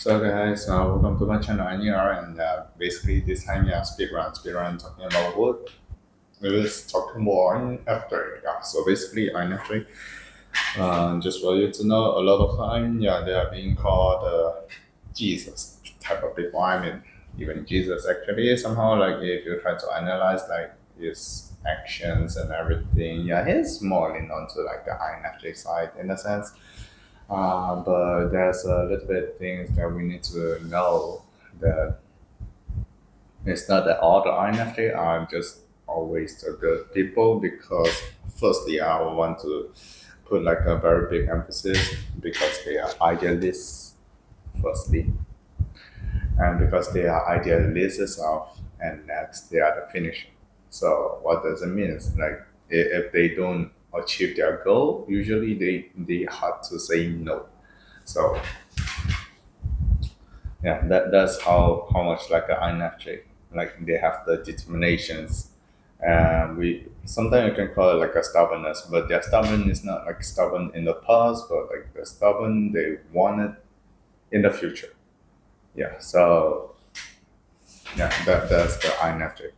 So guys, welcome to my channel. I'm here, and basically this time, speedrun talking about what we was talking more in after. Yeah, so basically INFJ. Just for you to know, a lot of time, they are being called Jesus type of people. I mean, even Jesus actually somehow like if you try to analyze like his actions and everything, he's more lean onto like the INFJ side in a sense. But there's a little bit things that we need to know that it's not that all the INFJ are just always the good people because firstly I want to put like a very big emphasis because they are idealists firstly and because they are idealists itself and next they are the finisher. So what does it mean? It's like if they don't achieve their goal, usually they have to say no. So that's how much like an INFJ, like they have the determinations, and we sometimes you can call it like a stubbornness, but their stubborn is not like stubborn in the past, but like the stubborn they want it in the future. So that's the INFJ.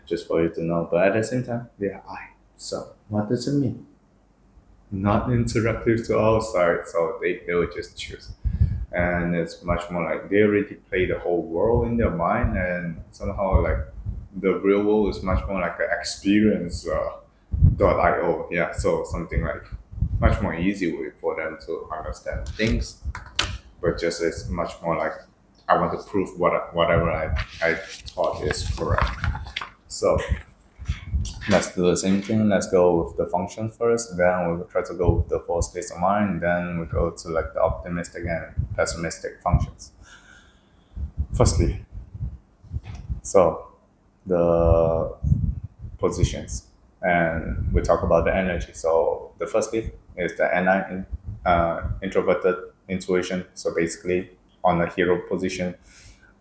Just for you to know, but at the same time they are I. So what does it mean? Not interactive to outside, so they will just choose. And it's much more like they already play the whole world in their mind, and somehow like the real world is much more like an experience .io. So something like much more easy way for them to understand things, but just it's much more like I want to prove whatever I thought is correct. So let's do the same thing. Let's go with the function first. Then we will try to go with the four states of mind. Then we go to like the optimistic and pessimistic functions. Firstly, so the positions, and we talk about the energy. So the first bit is the NI, introverted intuition. So basically, on a hero position,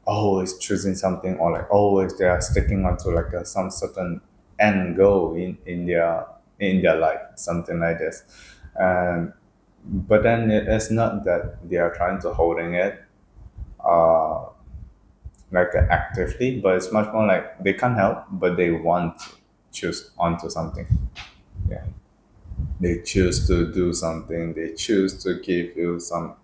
always choosing something or like always they are sticking onto like some certain end goal in their life, something like this. And but then it's not that they are trying to holding it uh like actively, but it's much more like they can't help but they want to choose onto something. Yeah, they choose to do something, they choose to give you some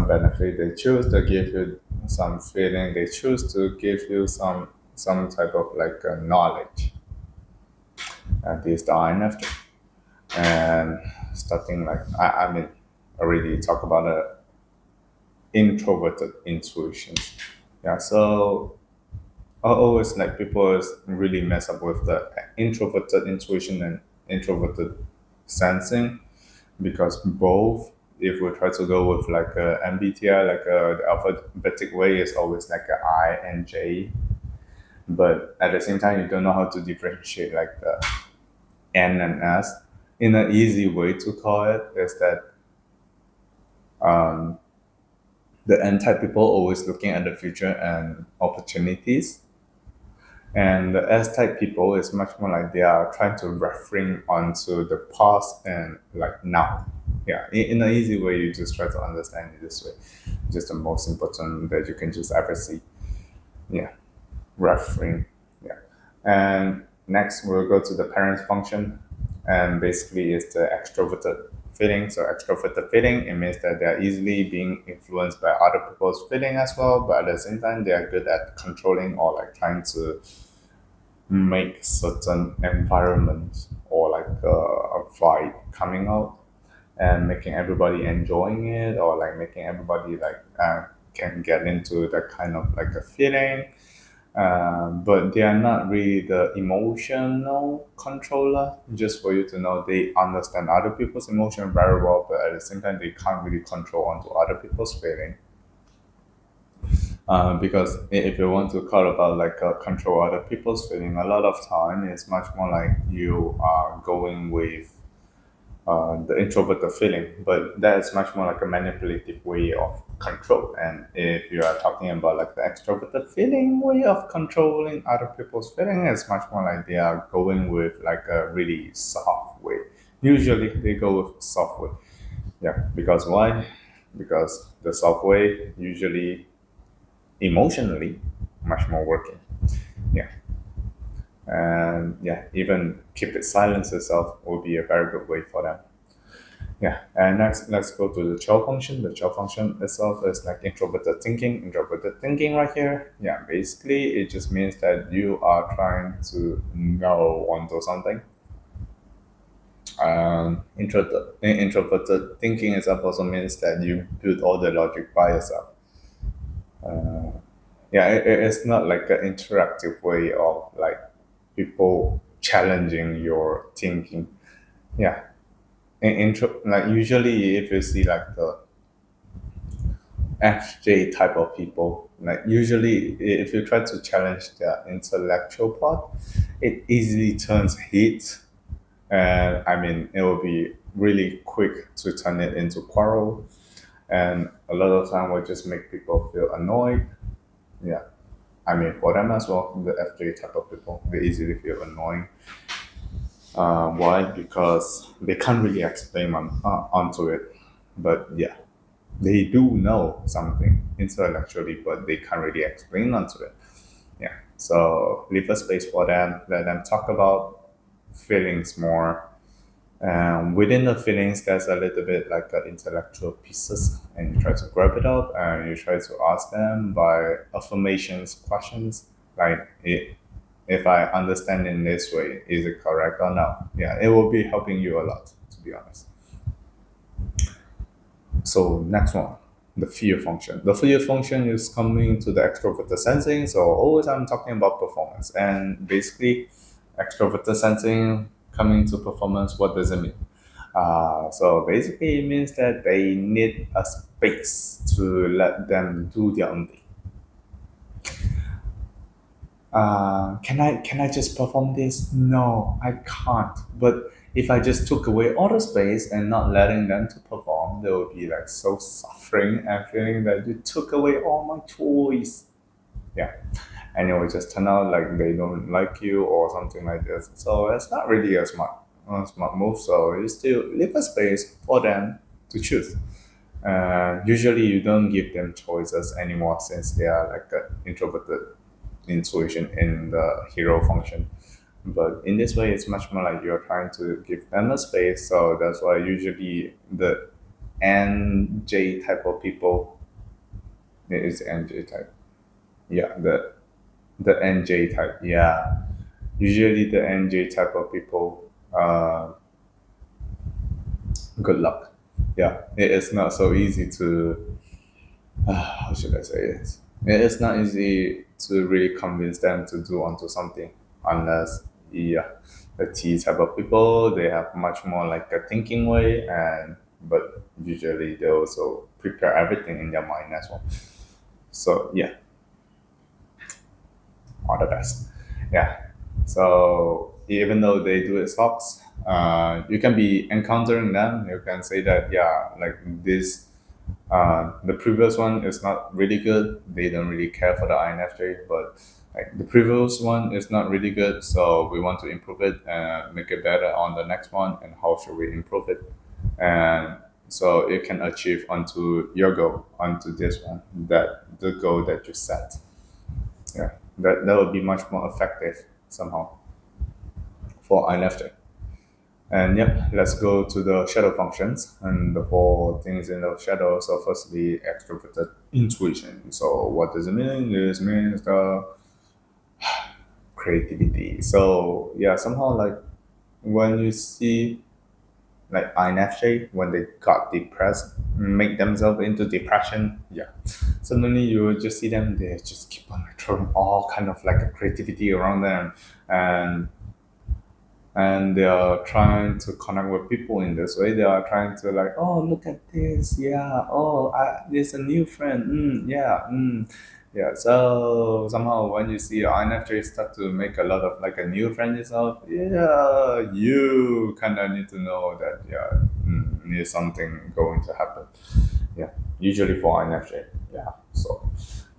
benefit, they choose to give you some feeling, they choose to give you some type of like knowledge. And this is the INFJ. And starting like I mean already talk about the introverted intuitions. So I always like people is really mess up with the introverted intuition and introverted sensing because both, if we try to go with like a MBTI, like the alphabetic way is always like a I and J, but at the same time you don't know how to differentiate like the N and S. In an easy way to call it is that um, the N type people always looking at the future and opportunities, and the S type people is much more like they are trying to referring onto the past and like now. In an easy way, you just try to understand it this way. Just the most important that you can just ever see. Yeah, referring. Yeah, and next we'll go to the parent function, and basically it's the extroverted feeling. So extroverted feeling, it means that they are easily being influenced by other people's feeling as well, but at the same time they are good at controlling or like trying to make certain environment or like a vibe coming out and making everybody enjoying it or like making everybody like can get into that kind of like a feeling, but they are not really the emotional controller. Just for you to know, they understand other people's emotion very well, but at the same time they can't really control onto other people's feeling. Because if you want to call about like control other people's feeling, a lot of time it's much more like you are going with the introverted feeling, but that is much more like a manipulative way of control. And if you are talking about like the extroverted feeling way of controlling other people's feeling, it's much more like they are going with like a really soft way. Usually they go with soft way. Because why? Because the soft way, usually emotionally much more working. Yeah. And yeah, even keep it silence itself will be a very good way for them. Yeah, and next let's go to the chill function. The chill function itself is like introverted thinking. Introverted thinking right here. Yeah, basically it just means that you are trying to know onto something. Introverted thinking itself also means that you build all the logic by yourself. Uh, yeah, it's not like an interactive way of like people challenging your thinking. Yeah, like usually if you see like the FJ type of people, like usually if you try to challenge their intellectual part, it easily turns heat, and I mean it will be really quick to turn it into quarrel, and a lot of time will just make people feel annoyed. Yeah, I mean for them as well, the FJ type of people, they easily feel annoying. Why? Because they can't really explain onto it, but yeah, they do know something intellectually, but they can't really explain onto it. Yeah. So leave a space for them, let them talk about feelings more. Within the feelings, there's a little bit like intellectual pieces, and you try to grab it up and you try to ask them by affirmations questions like if I understand in this way, is it correct or not? Yeah, it will be helping you a lot, to be honest. So next one, the fear function. The fear function is coming to the extroverted sensing. So always I'm talking about performance, and basically extroverted sensing coming to performance. What does it mean? So basically it means that they need a space to let them do their own thing. Can I just perform this? No, I can't. But if I just took away all the space and not letting them to perform, they will be like so suffering and feeling that you took away all my choice. Yeah, and it will just turn out like they don't like you or something like this. So it's not really a smart move. So you still leave a space for them to choose. Usually, you don't give them choices anymore since they are like an introverted intuition in the hero function. But in this way, it's much more like you're trying to give them a space. So that's why usually the NJ type of people, it is NJ type. Yeah, the NJ type. Yeah, usually the NJ type of people. Good luck. Yeah, it is not so easy to how should I say it? It's not easy to really convince them to do onto something unless yeah, the T type of people they have much more like a thinking way and but usually they also prepare everything in their mind as well. So yeah, all the best. Yeah. So even though they do it sucks, you can be encountering them. You can say that yeah, like this the previous one is not really good. They don't really care for the INFJ, but like the previous one is not really good. So we want to improve it and make it better on the next one. And how should we improve it? And so you can achieve onto your goal, onto this one, that the goal that you set. Yeah, that would be much more effective somehow for INFJ. And yep, let's go to the shadow functions and the four things in the shadow. So firstly, extroverted intuition. So what does it mean? This means the creativity. So yeah, somehow like when you see like INFJ when they got depressed, make themselves into depression. Yeah, suddenly you will just see them. They just keep on throwing all kind of like a creativity around them, and they are trying to connect with people in this way. They are trying to like, oh, look at this, yeah. Oh, there's a new friend. Yeah, yeah. So somehow when you see INFJ start to make a lot of like a new friend yourself, yeah, you kind of need to know that yeah, there's something going to happen. Yeah, usually for INFJ. Yeah, so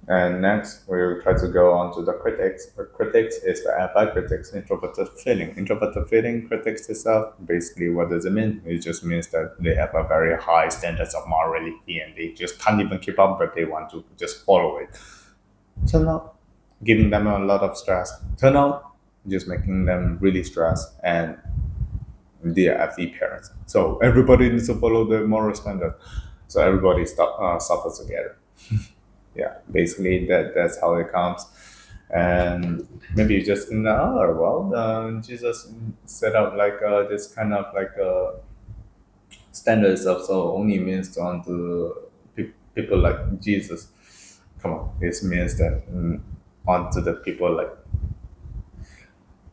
And next, we'll try to go on to the critics. The critics is the anti-critics, introverted feeling. Introverted feeling critics itself, basically what does it mean? It just means that they have a very high standards of morality and they just can't even keep up, but they want to just follow it. Turn out, giving them a lot of stress. Turn out, just making them really stressed and they are FE parents. So everybody needs to follow the moral standard. So everybody suffers together. Yeah, basically that's how it comes. And maybe you just think that, oh well, Jesus set up like this kind of like standards of so only means on to people like Jesus. Come on, this means that onto the people like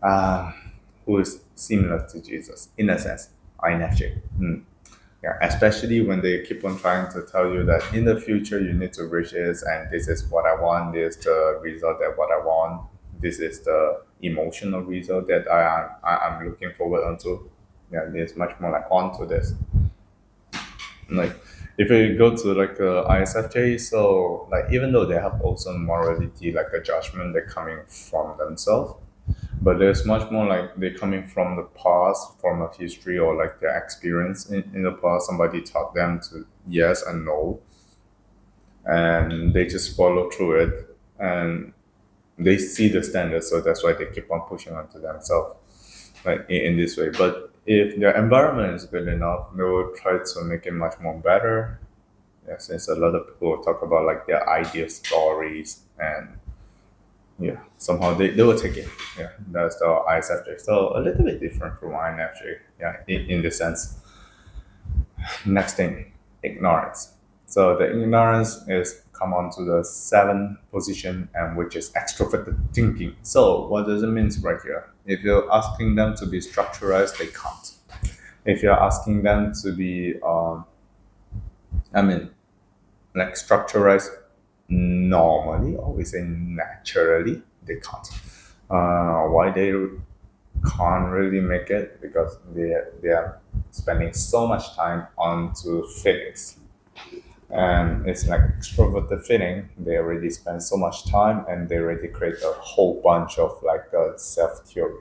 uh, who is similar to Jesus in a sense, INFJ. Yeah, especially when they keep on trying to tell you that in the future you need to reach this and this is what I want, this is the result that what I want, this is the emotional result that I'm looking forward onto. Yeah, there's much more like onto this. Like if you go to like ISFJ, so like even though they have also morality, like a judgment they're coming from themselves, but there's much more like they're coming from the past, from a history or like their experience in the past. Somebody taught them to yes and no, and they just follow through it, and they see the standards, so that's why they keep on pushing onto themselves, like in this way. But if their environment is good enough, they will try to make it much more better. Yeah, since a lot of people talk about like their ideal stories and yeah, somehow they will take it. Yeah, that's the ISFJ. So a little bit different from INFJ. Yeah, in this sense. Next thing, ignorance. So the ignorance is come on to the seventh position, and which is extroverted thinking. So what does it mean right here? If you're asking them to be structurized, they can't. If you're asking them to be, I mean, like structurized normally, or we say naturally, they can't. Why they can't really make it? Because they are spending so much time onto feelings, and it's like extroverted feeling. They already spend so much time, and they already create a whole bunch of like self theory.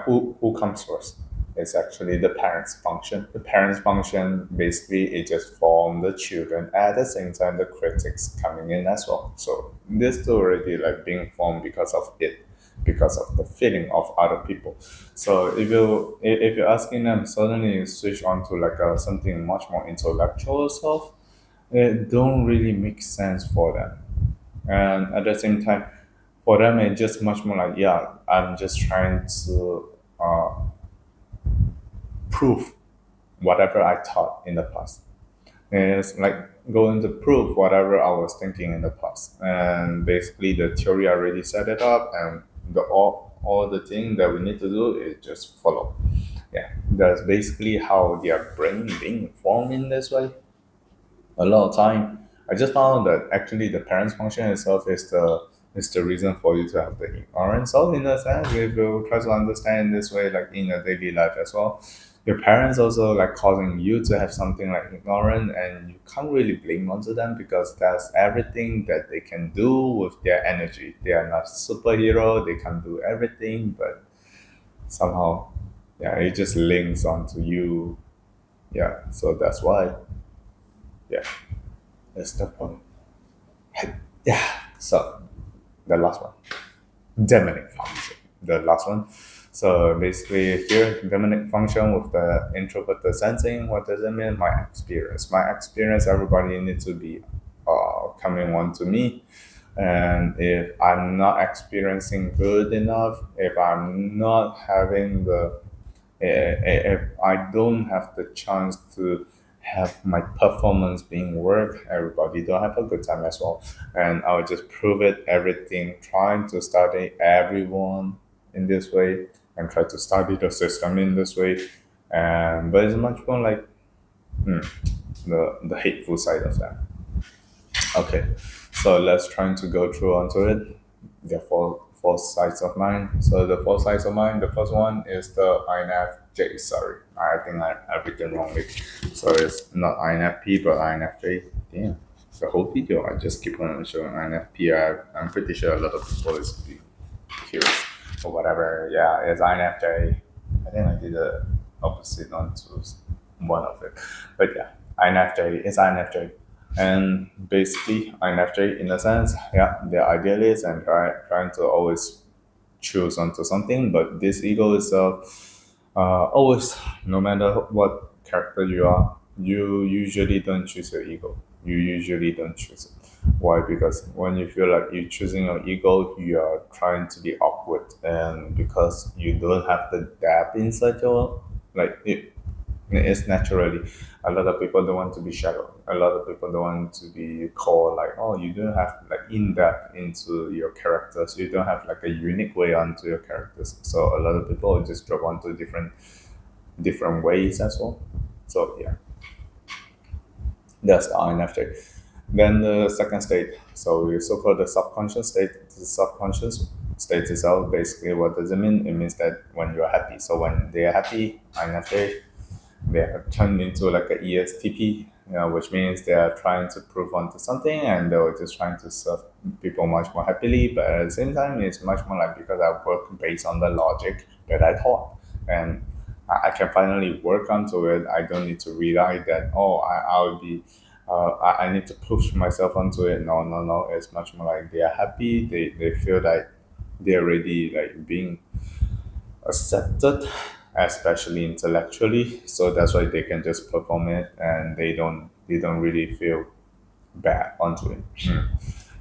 Who comes first? It's actually the parents' function. The parents' function basically it just form the children at the same time the critics coming in as well. So this already like being formed because of it, because of the feeling of other people. So if you're asking them suddenly you switch on to like something much more intellectual stuff, it don't really make sense for them. And at the same time, for them it's just much more like yeah, I'm just trying to uh, prove whatever I thought in the past. It's like going to prove whatever I was thinking in the past. And basically the theory already set it up and the all the thing that we need to do is just follow. Yeah. That's basically how their brain being formed in this way. A lot of time. I just found that actually the parents function itself is the reason for you to have the ignorance. So in a sense, if you try to understand this way, like in your daily life as well, your parents also like causing you to have something like ignorant, and you can't really blame onto them because that's everything that they can do with their energy. They are not superhero. They can do everything, but somehow, yeah, it just links onto you. Yeah, so that's why. Yeah, that's the point. Yeah. So the last one, demonic function. The last one. So basically here, demonic function with the introverted sensing. What does it mean? My experience. My experience. Everybody needs to be coming on to me. And if I'm not experiencing good enough, if I'm not having the if I don't have the chance to have my performance being worked, everybody don't have a good time as well. And I'll just prove it everything, trying to study everyone in this way and try to study the system in this way. And but it's much more like the hateful side of that. Okay, so let's try to go through onto it. The four sides of mind. So the four sides of mind. The first one is the INFJ. Sorry, I think I've written wrongly. So it's not INFP but INFJ. Damn. the whole video. I just keep on showing INFP. I'm pretty sure a lot of people is be curious or whatever. Yeah, it's INFJ. I think I did the opposite on to one of it, but yeah, INFJ is INFJ, and basically INFJ in a sense, yeah, they're idealists and trying to always choose onto something, but this ego itself, always, no matter what character you are, you usually don't choose your ego. You usually don't choose it. Why? Because when you feel like you're choosing your ego, you are trying to be awkward, and because you don't have the depth inside your, like it's naturally, a lot of people don't want to be shadowed. A lot of people don't want to be called like, oh, you don't have like in depth into your characters. You don't have like a unique way onto your characters. So a lot of people just drop onto different ways as well. So yeah, that's the INFJ. Then the second state, so we so-called the subconscious state. The subconscious state itself, basically, what does it mean? It means that when you're happy. So when they are happy, INFJ, they have turned into like a ESTP, which means they are trying to prove onto something and they were just trying to serve people much more happily. But at the same time, it's much more like because I work based on the logic that I taught. And I can finally work onto it. I don't need to rely that, oh, I'll be, I need to push myself onto it. No, no, no. It's much more like they are happy. They feel like they're already like being accepted, especially intellectually. So that's why they can just perform it, and they don't really feel bad onto it.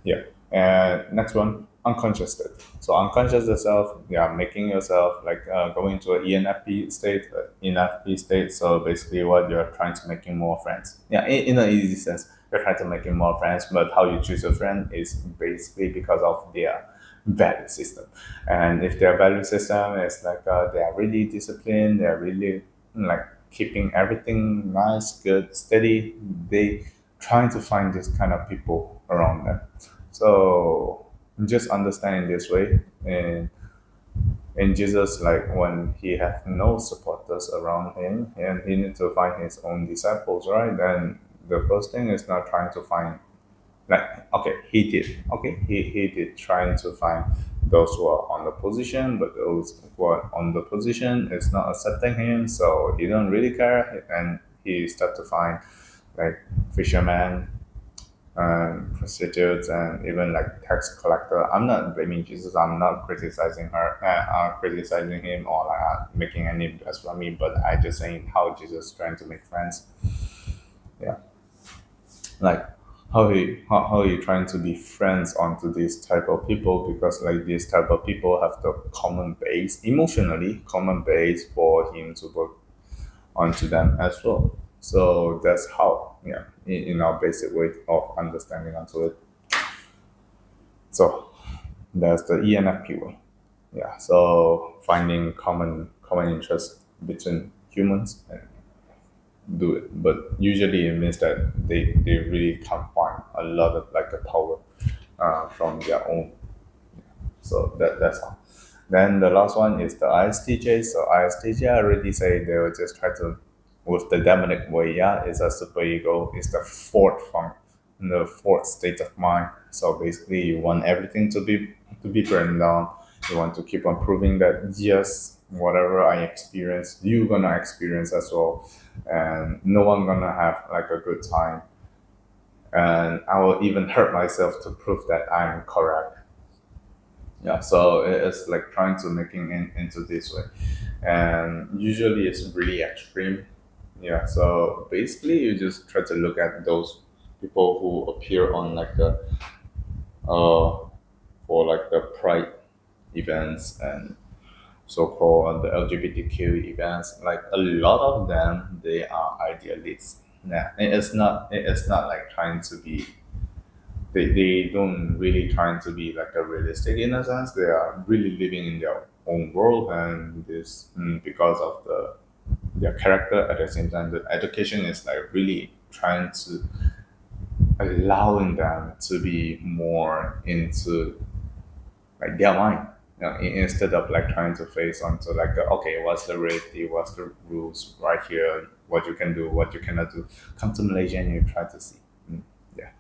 Yeah. And next one, unconscious state. So unconscious yourself, yeah, making yourself like going to an ENFP state, ENFP state. So basically, what you're trying to making more friends. Yeah, in an easy sense, you're trying to making more friends. But how you choose a friend is basically because of their value system. And if their value system is like they are really disciplined, they are really like keeping everything nice, good, steady. They trying to find this kind of people around them. So just understanding this way, and Jesus, like when he have no supporters around him and he need to find his own disciples, right? Then the first thing is not trying to find, like, okay, he did trying to find those who are on the position, but those who are on the position is not accepting him, so he don't really care, and he start to find like fishermen and prostitutes and even like tax collector. I'm not blaming Jesus. I'm not criticizing criticizing him or like making any blasphemy. But I just saying how Jesus trying to make friends. Yeah, like how he trying to be friends onto these type of people, because like these type of people have the common base, emotionally common base for him to work onto them as well. So that's how, yeah, in our basic way of understanding onto it. So that's the ENFP way. Yeah. So finding common interest between humans and do it. But usually it means that they really can't find a lot of like a power from their own. So that's all. Then the last one is the ISTJ. So ISTJ, I already say they will just try to, with the demonic way, yeah, it's a superego. It's the fourth state of mind. So basically, you want everything to be burned down. You want to keep on proving that yes, whatever I experience, you gonna experience as well, and no one gonna have like a good time. And I will even hurt myself to prove that I'm correct. Yeah, so it's like trying to making into this way, and usually it's really extreme. Yeah, so basically you just try to look at those people who appear on like the for like the pride events and so-called the LGBTQ events. Like a lot of them, they are idealists. Yeah, it's not like trying to be, they don't really trying to be like a realistic in a sense. They are really living in their own world, and this because of their character. At the same time, the education is like really trying to allowing them to be more into like their mind. Instead of like trying to face onto like okay, what's the reality, what's the rules right here, what you can do, what you cannot do. Come to Malaysia and you try to see. Yeah.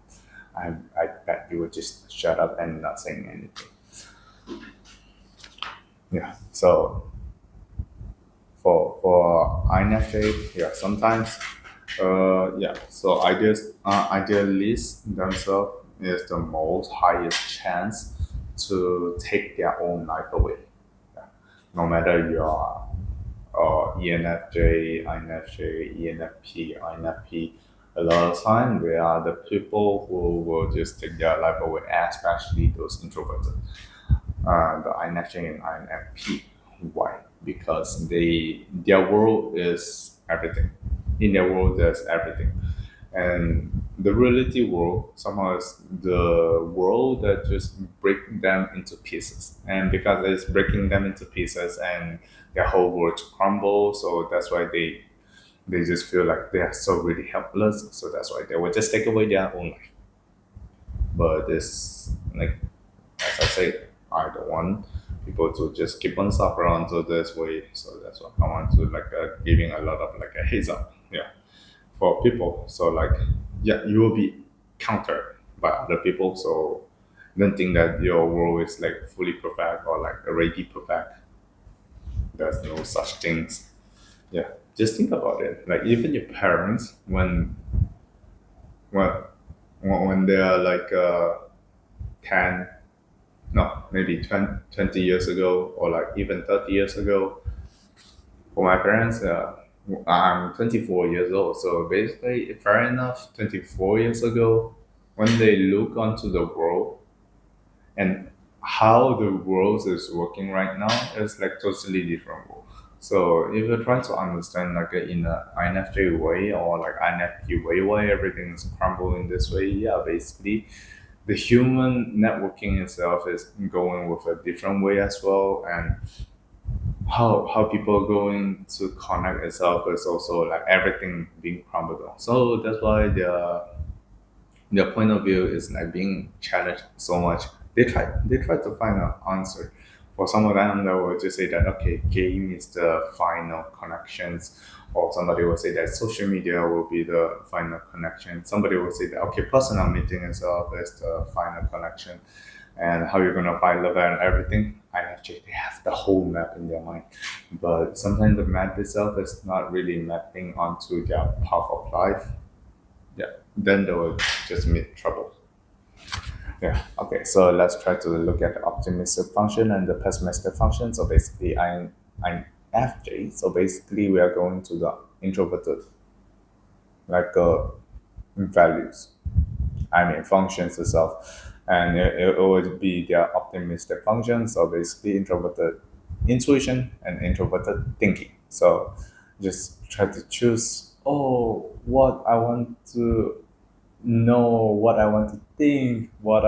I bet you would just shut up and not saying anything. Yeah. So for INFJ, yeah, sometimes, yeah. So idealists themselves is the most highest chance to take their own life away. Yeah. No matter you are ENFJ, INFJ, ENFP, INFP, a lot of time they are the people who will just take their life away, especially those introverted. The INFJ and INFP. Why? Because their world is everything. In their world, there's everything, and the reality world somehow is the world that just break them into pieces. And because it's breaking them into pieces, and their whole world crumble, so that's why they just feel like they are so really helpless. So that's why they will just take away their own life. But it's like, as I said, I don't want people to just keep on suffering until this way. So that's why I want to like giving a lot of like a heads up, yeah, for people. So like, yeah, you will be countered by other people. So don't think that your world is like fully perfect or like already perfect. There's no such things. Yeah, just think about it. Like even your parents, when when they are like 10, no, maybe 20 years ago or like even 30 years ago. For my parents, I'm 24 years old. So basically, fair enough, 24 years ago, when they look onto the world and how the world is working right now, is like totally different world. So if you're trying to understand like in a INFJ way or like INFP way, why everything is crumbling this way, yeah, basically the human networking itself is going with a different way as well, and how people are going to connect itself is also like everything being crumbled on. So that's why their point of view is like being challenged so much. They try to find an answer. For some of them, they will just say that okay, game is the final connections, or somebody will say that social media will be the final connection. Somebody will say that okay, personal meeting itself is the final connection, and how you're gonna find love and everything. I actually they have the whole map in their mind, but sometimes the map itself is not really mapping onto their path of life. Yeah, then they will just meet trouble. Yeah. Okay. So let's try to look at the optimistic function and the pessimistic function. So basically, I'm FJ. So basically, we are going to the introverted like values. I mean functions itself, and it would be their optimistic function. So basically, introverted intuition and introverted thinking. So just try to choose. Oh, what I want to know, what I want to think, what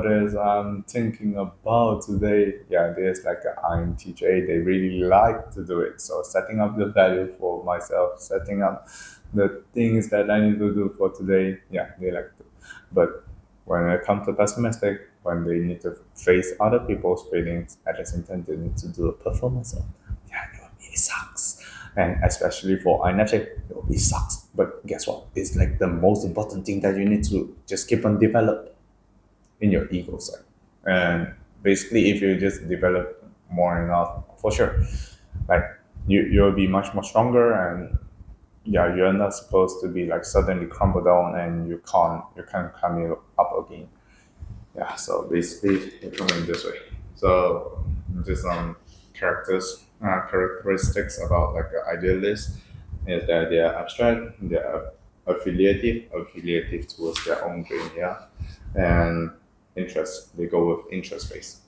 is I'm thinking about today. Yeah, there's like an INTJ. They really like to do it. So setting up the value for myself, setting up the things that I need to do for today. Yeah, they like to. But when it comes to pessimistic, when they need to face other people's feelings, at the same time they need to do a performance. Of, yeah, it sucks. And especially for INFJ, it sucks. But guess what? It's like the most important thing that you need to just keep on develop in your ego side. And basically, if you just develop more enough, for sure, like you'll be much more stronger. And yeah, you're not supposed to be like suddenly crumble down and you can't come up again. Yeah, so basically it's coming this way. So just some characteristics about like an idealist is that they are abstract, they are affiliative towards their own dream, yeah, and interest. They go with interest based.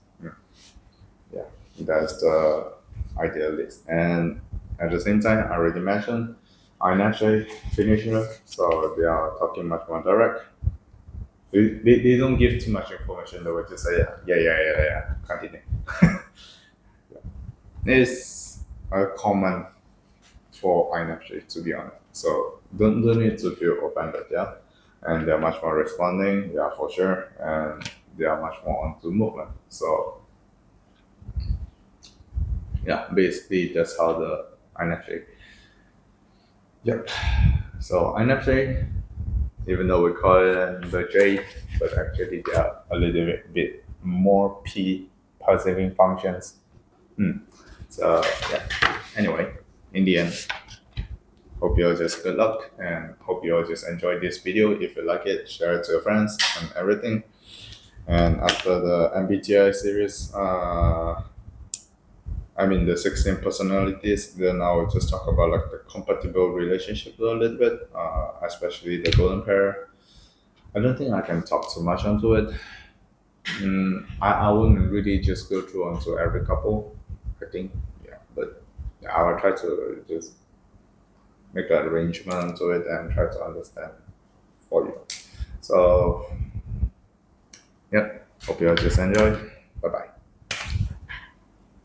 Yeah, that's the idealist. And at the same time, I already mentioned INFJ finisher, so they are talking much more direct. They don't give too much information. They will just say, yeah, continue. It's common for INFJ, to be honest. So don't need to feel offended, yeah. And they're much more responding, yeah, for sure. And they are much more onto movement. So yeah, basically that's how the INFJ. Yep. So INFJ even though we call them the J, but actually they are a little bit more P perceiving functions. Hmm. So yeah. Anyway, in the end, hope you all just good luck and hope you all just enjoy this video. If you like it, share it to your friends and everything. And after the MBTI series, I mean the 16 personalities, then I'll just talk about like the compatible relationships a little bit, especially the golden pair. I don't think I can talk too much onto it. I wouldn't really just go through onto every couple, I think. Yeah, but yeah, I will try to just make an arrangement to it and try to understand for you. So, yeah, hope you all just enjoy.